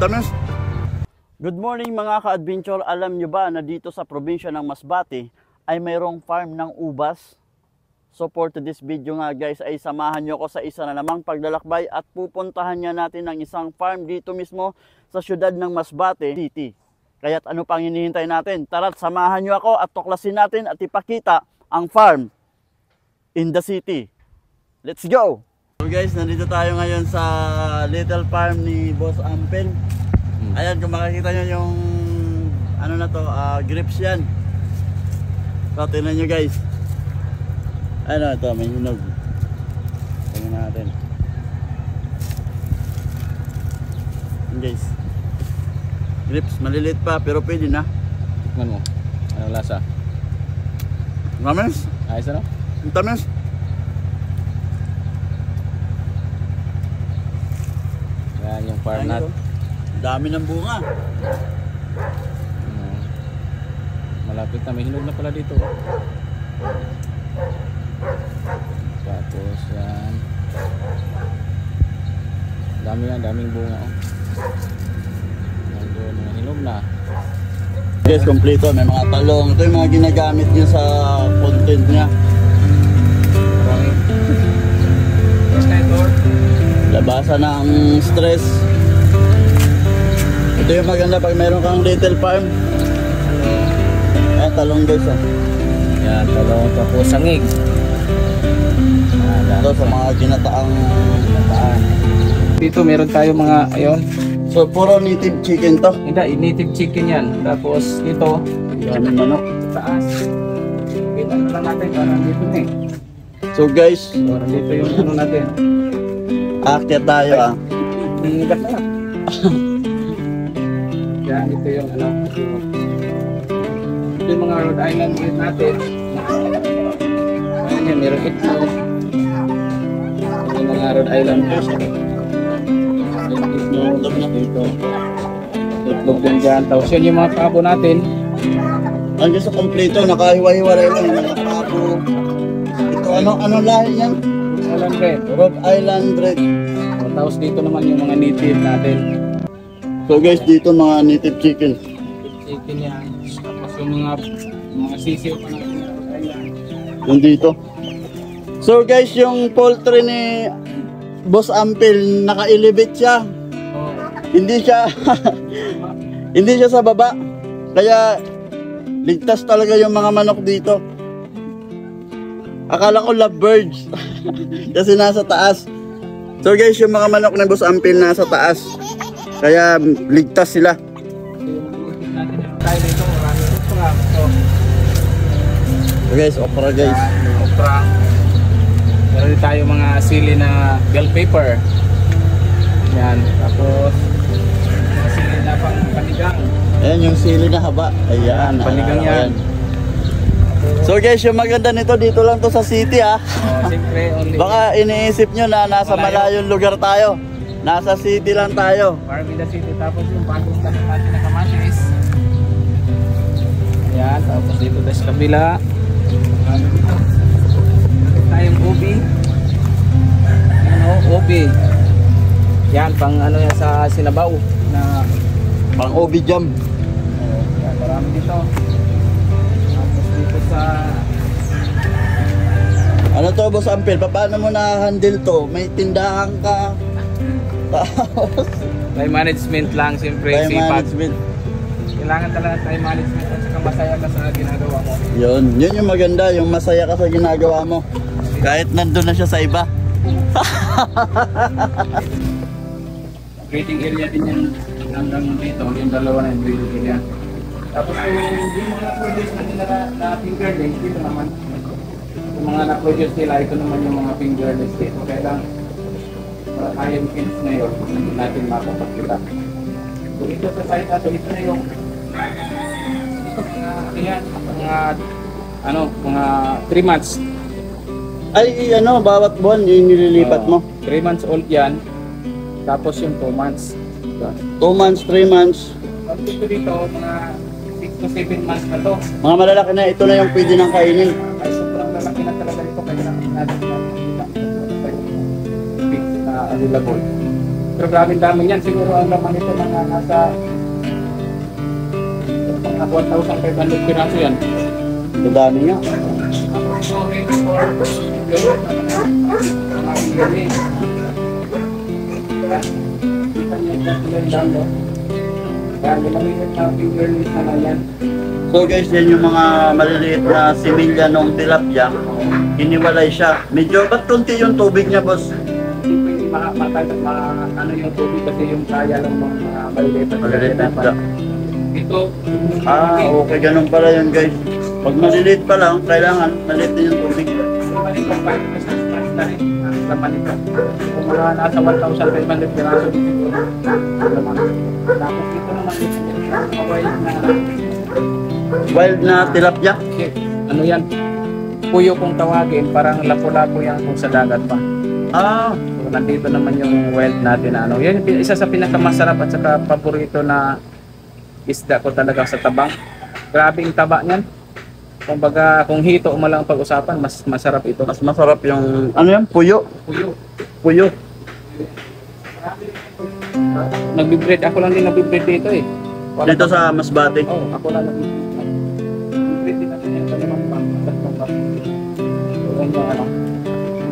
Tamis. Good morning mga ka-adventure. Alam nyo ba na dito sa probinsya ng Masbate ay mayroong farm ng ubas? So for today's video nga guys ay samahan nyo ko sa isa na namang paglalakbay at pupuntahan nga natin ng isang farm dito mismo sa syudad ng Masbate City. Kaya't ano pang hinihintay natin? Tara't samahan nyo ako at tuklasin natin at ipakita ang farm in the city. Let's go! So guys, nandito tayo ngayon sa little farm ni Boss Ampel. Ayan, kung makikita nyo yung ano na to, grapes yan. So, tingnan nyo guys. Ano ito, may hinog. Tingnan natin. Yan guys. Grapes, maliliit pa pero pwede na. Tikman mo. Anong lasa? Tamis? Ayos ano? Tamis? Yan yung farm nut. Dami ng bunga. Malapit na, may hinog na pala dito. Tapos yan. Dami yan, daming bunga. Nandun, mga hinog na. Guys, kompleto. May mga talong. Ito yung mga ginagamit niya sa content niya. Maraming. Labasan ng stress. Ito yung maganda pag meron kang little farm. Ayan, talong guys. Yan, talong tapos sangig. Ito sa mga ginataang ginataan. Dito meron tayo mga, ayun. So, puro native chicken to. Hindi, native chicken yan. Tapos ito, Daming manok. sa taas. Kita na lang natin, parang dito na eh. So guys, So, nandito yung ano natin. aakyat tayo Hinigas na lang. Yan, ito yung ano. Ito yung mga Rhode Island breed natin. Ayan, meron itlog. Yung mga Rhode Island breed. Itlog na dito. Itlog din dyan. Tapos yun yung mga pabo natin. Andiyan sa kompleto, nakahiwa-hiwalay lang yung mga pabo. Ito, ano lahi yan? Rhode Island breed. Rhode Island bread. Tapos dito naman yung mga native natin. So guys, dito mga native chicken. Chicken yan. Tapos yung mga sisiw pa natin. Yung dito. So guys, yung poultry ni Boss Ampel, naka-elevate siya. Oh. Hindi siya hindi siya sa baba. Kaya ligtas talaga yung mga manok dito. Akala ko lovebirds. Kasi nasa taas. So guys, yung mga manok ni Boss Ampel nasa taas. Kaya ligtas sila. Tayo dito, maraming okra. So guys, okra guys. Okra. Meron din tayo mga sili na bell pepper. Yan. Tapos mga sili na pang panigang. Ayan yung sili na haba. Ayan. Panigang yan. So guys, yung maganda nito, dito lang to sa city ha. Siyempre, only Baka iniisip nyo na nasa malayong lugar tayo. Nasa city lang tayo. farm in the city. Tapos yung bagong tanim natin na kamatis. Ayan. Tapos dito tayo sa kabila. Tayong ubi. Ano, ubi. Yan, pang ano yan sa sinabaw na Pang obi jam. yan, marami dito. Tapos dito sa Ano to Boss Ampel? Paano mo na-handle to? May tindahan ka. Tapos time management lang, siyempre time sipag. management. Kailangan talaga time management at saka masaya ka sa ginagawa mo. Yun yung maganda, yung masaya ka sa ginagawa mo. Kahit nandun na siya sa iba. Breeding area din yan hanggang dito, yung dalawa na yung breeding area. Tapos yung mga produce natin na fingerlings, dito naman. Yung mga na-produce nila, ito naman yung mga fingerlings dito. Kaya lang, iron fins ngayon, hindi natin mapapagkita. So ito sa side natin, ito na yung mga 3 months. Ay ano, bawat buwan yung nililipat mo. 3 months old yan. Tapos yung 2 months. 2 months, 3 months. Pag dito, mga 6 to 7 months na to. Mga malalaki na, ito na yung pwede nang kainin. Ay sobrang lalaki na talaga ito. Kaya natin natin nakikita. Fix na available. Pero grabe dami yan. Siguro ang laman nito mga nasa mga 1,500 piraso yan. Madami nga. So guys, yan yung mga maliliit na similya ng tilapia. Hiniwalay siya. Medyo, ba't kunti yung tubig niya, boss? Hindi pwede ano yung tubig kasi yung kaya lang ng mga maliliit na Maliliit na isda. Ito, Okay, ganun pala yun guys. Pag maliliit pa lang, kailangan maliit din yung tubig. maliit pa rin kasi na rin ang laman nito. Kung mga nasa 1,500 piraso dito, laman. Tapos dito naman ito, Wild na tilapia. ano yan? Puyo kung tawagin, parang lapu-lapu yan kung sa dagat pa. So, nandito naman yung wild natin na ano. Yan yung isa sa pinakamasarap at saka paborito na isda ko talaga sa tabang. Grabing taba niyan. Kumbaga, kung hito mo lang pag-usapan, mas masarap ito. Mas masarap yung, ano yan? Puyo. Puyo. Puyo. Nagbi-breed. Ako lang din nagbi-breed dito eh. Dito sa Masbate. Oo, ako lang nagbi-breed. Nagbi-breed din natin yan. Kasi ano.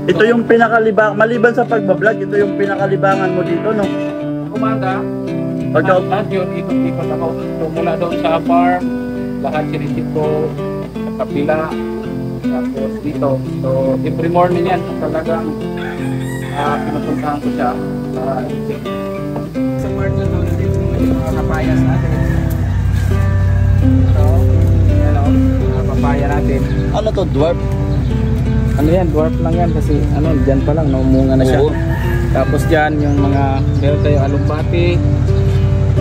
Ito yung pinakalibang, maliban sa pagbablog, ito yung pinakalibangan mo dito, no? Umaga, lahat yun, ikot-ikot ako. So, mula doon sa farm, lahat sinisip ko sa kapila, tapos dito. So, every morning yan, talagang pinupuntahan ko siya para check. Sa part na doon, dito yung mga papayas natin. So, yan o, mga papaya natin. Ano to, dwarf? Ano yan, dwarf lang yan kasi ano, dyan pa lang, naumunga na siya. Oo. Tapos dyan yung mga, meron tayo alugbati,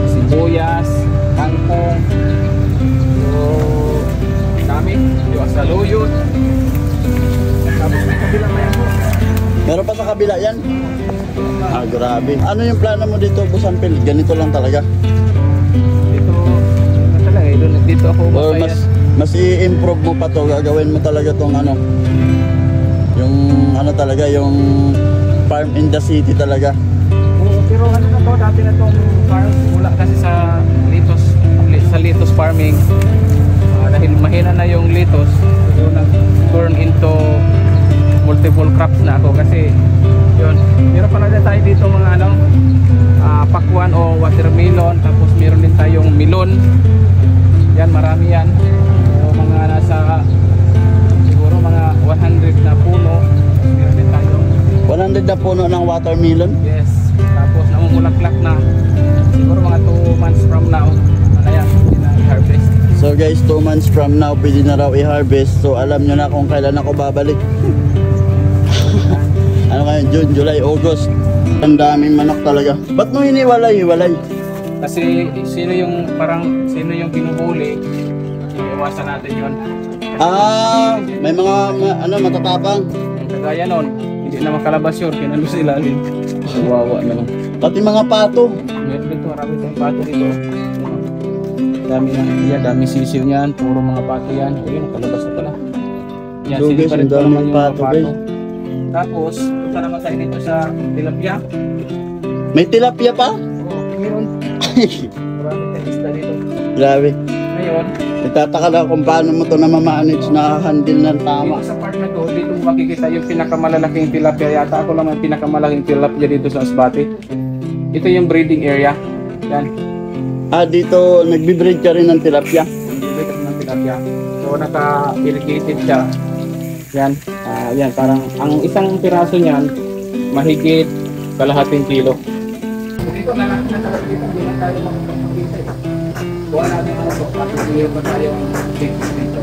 sibuyas, kangkong, so, dami, yung asaluyot. Tapos may kabila pa yan po. Meron pa sa kabila yan? Grabe. Ano yung plano mo dito, Busampil? Ganito lang talaga? Dito, ano talaga eh, dito ako Or masaya. mas i-improve mo pa to, gagawin mo talaga tong ano, yung ano talaga, yung farm in the city talaga. Oo, pero ano na to, dati na tong farm, wala kasi sa litos farming. Dahil mahina na yung litos, so nag-turn into multiple crops na ako kasi yun, meron pala na tayo dito mga ano, pakwan o watermelon, tapos meron din tayong melon. Yan, marami yan. So, mga nasa siguro mga 100 na puno. Meron din tayong 100 na puno ng watermelon. yes, tapos namumulaklak na siguro mga 2 months from now ano yan, harvest. So guys, 2 months from now, pwede na raw i-harvest. So alam nyo na kung kailan ako babalik. Ano kayo, June, July, August. Ang daming manok talaga. Ba't mo hiniwalay-hiwalay? Kasi sino yung sino yung binuhuli, iwasan natin yun. May mga ano, matatapang. Yung kagaya nun, hindi na makalabas yun, kinalus ilalim. Kawawa na lang. Pati mga pato. Meron dito, marami tayong pato dito. Dami na, yan, dami sisiw niyan, puro mga pato yan. Ayun, nakalabas na pala. Yan, So, guys, siniparin ang pa naman daming yung mga pato, guys. Tapos, punta naman tayo dito sa tilapia. May tilapia pa? Oo, meron. Marami tayong isda dito. Grabe. Ngayon, Nagtataka lang kung paano mo to na ma-manage na handle ng tama. dito sa part na to, dito mo makikita yung pinakamalalaking tilapia. Yata ako lang ang pinakamalaking tilapia dito sa Masbate. Ito yung breeding area. Yan. Dito nagbi-breed ka rin ng tilapia. Dito ng tilapia. So, naka-irrigated siya. Yan. Yan, parang ang isang piraso niyan, mahigit kalahating kilo. Dito na lang tayo makikita. Buwan natin ano po, patuloy ba tayong dito.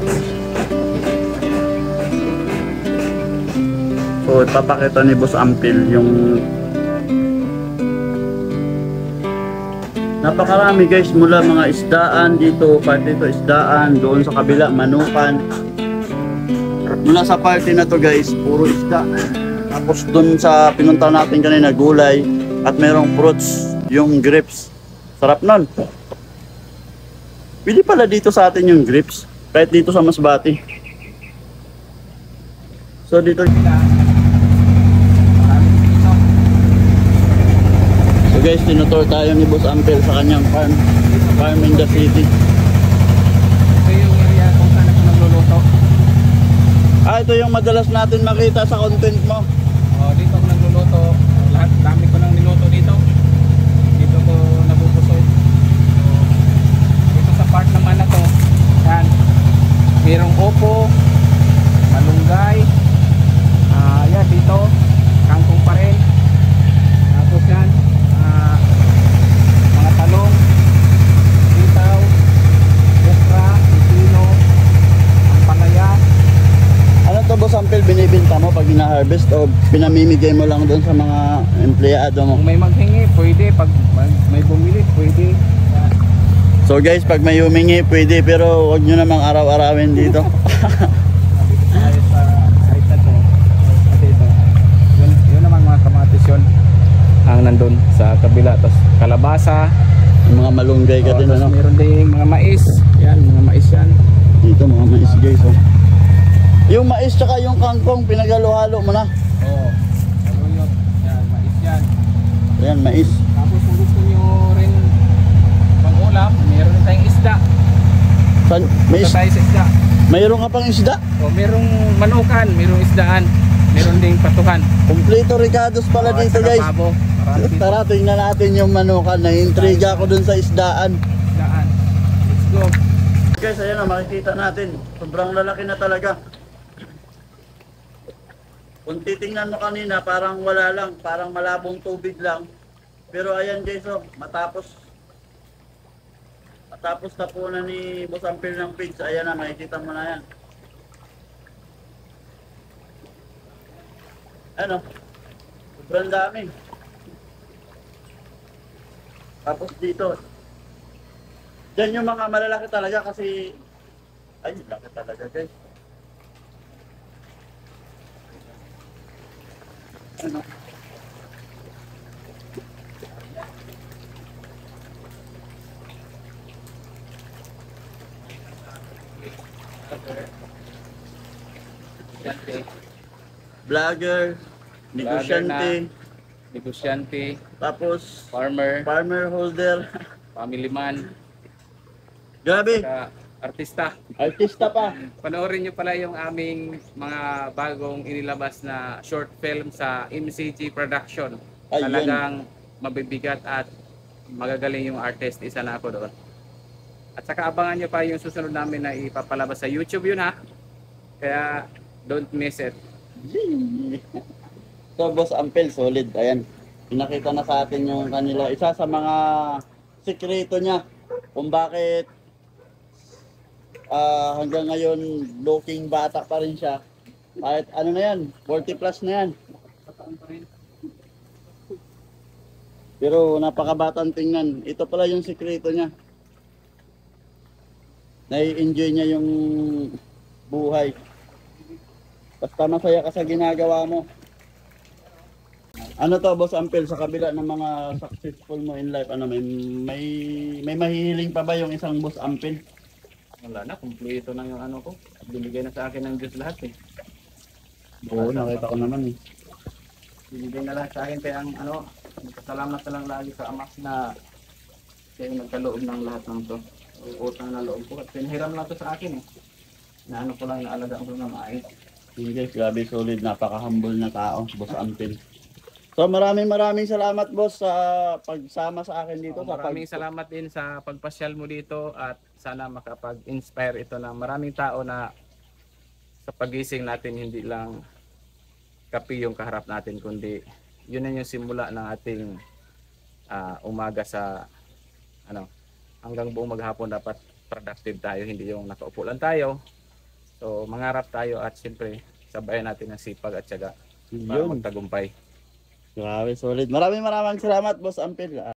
So ipapakita ni Boss Ampil yung napakarami guys, mula mga isdaan dito, parte ito isdaan, doon sa kabila manukan. Mula sa parte na to guys, puro isda. Tapos doon sa pinunta natin kanina, gulay at merong fruits, yung grapes. Sarap nun. Pwede pala dito sa atin yung grapes, kahit dito sa Masbate. So dito. So So guys, tinutour tayo ni Boss Ampel sa kanyang farm in the city. Ito yung area kung saan ako nagluluto. Ito yung madalas natin makita sa content mo. Dito ako nagluluto. Lahat, dami ko nang niluto dito. Dito ko nabubusog. So, dito sa part naman na to, yan. Merong opo, malunggay. Yan dito, kangkong pa rin. Tapos yan, mga talong, sitaw, okra, pipino, ampalaya. Ano to Boss Ampel, binibenta mo pag ina-harvest o pinamimigay mo lang doon sa mga empleyado mo? Kung may maghingi, pwede. Pag may bumili, pwede. Yan. So guys, pag may humingi, pwede, pero huwag nyo namang araw-arawin dito. Ayos sa site na to. Kasi ito, yun naman mga kamatis yun. Ang nandun sa kabila. Tapos kalabasa. Yung mga malunggay ka din, Tapos ano? meron ding mga mais. Yan, mga mais yan. Dito mga mais guys, oh. Yung mais tsaka yung kangkong, pinagalo-halo mo na. Oo. Saluyot. Yan, mais yan. Ayan, mais. Tapos kung gusto nyo rin pang-ulam, meron rin tayong isda. Mais, Punta tayo sa isda. mayroon ka pang isda? O, merong manukan, merong isdaan. Meron ding patukan. Kompleto ricados pala Oo, dito saka guys. pabo. Marami dito. Tara, tingnan natin yung manukan. Na-intriga ako dun sa isdaan. Isdaan. Let's go. Guys, ayan na, makikita natin. Sobrang lalaki na talaga. Kung titingnan mo kanina, parang wala lang. Parang malabong tubig lang. Pero ayan guys, oh, matapos tapunan ni Boss Ampel ng pigs. Ayan na, makikita mo na yan. Ano? Sobrang dami. Tapos dito. Yan yung mga malalaki talaga kasi ay, laki talaga guys. Ano? Vlogger, negosyante, Negosyante, tapos farmer, farmer holder. family man, Grabe, artista. artista pa. Panoorin nyo pala yung aming mga bagong inilabas na short film sa MCG Production. Ayun. Talagang mabibigat at magagaling yung artist. Isa na ako doon. At saka abangan nyo pa yung susunod namin na ipapalabas sa YouTube yun ha. Kaya don't miss it. So Boss Ampel, solid. Ayan, pinakita na sa atin yung kanila. Isa sa mga sikreto niya kung bakit hanggang ngayon looking bata pa rin siya. Kahit ano na yan, 40 plus na yan. Pero napakabatang tingnan. Ito pala yung sikreto niya. Nai-enjoy niya yung buhay. Basta masaya ka sa ginagawa mo. Ano to Boss Ampel, sa kabila ng mga successful mo in life, ano may mahihiling pa ba yung isang Boss Ampel? Wala na, kumpleto na yung ano ko. Binigay na sa akin ng Diyos lahat eh. Oo, nakita ko naman eh. Binigay na lang sa akin kaya ang ano, nagpasalamat na lang lagi sa Ama na siya yung nagkaloob ng lahat ng to. Utang na loob ko at pinahiram lang to sa akin eh. Na ano ko lang, naalagaan ko na maayos. Yun guys, grabe solid, napaka-humble na tao, Boss Ampel. So maraming salamat boss sa pagsama sa akin dito. Maraming salamat din sa pagpasyal mo dito at sana makapag-inspire ito ng maraming tao na sa pagising natin hindi lang kape yung kaharap natin kundi yun na yung simula ng ating umaga sa ano hanggang buong maghapon dapat productive tayo, hindi yung nakaupo lang tayo. So mangarap tayo at siyempre sabayan natin ang sipag at tiyaga para magtagumpay. Grabe, solid. Maraming salamat, Boss Ampel.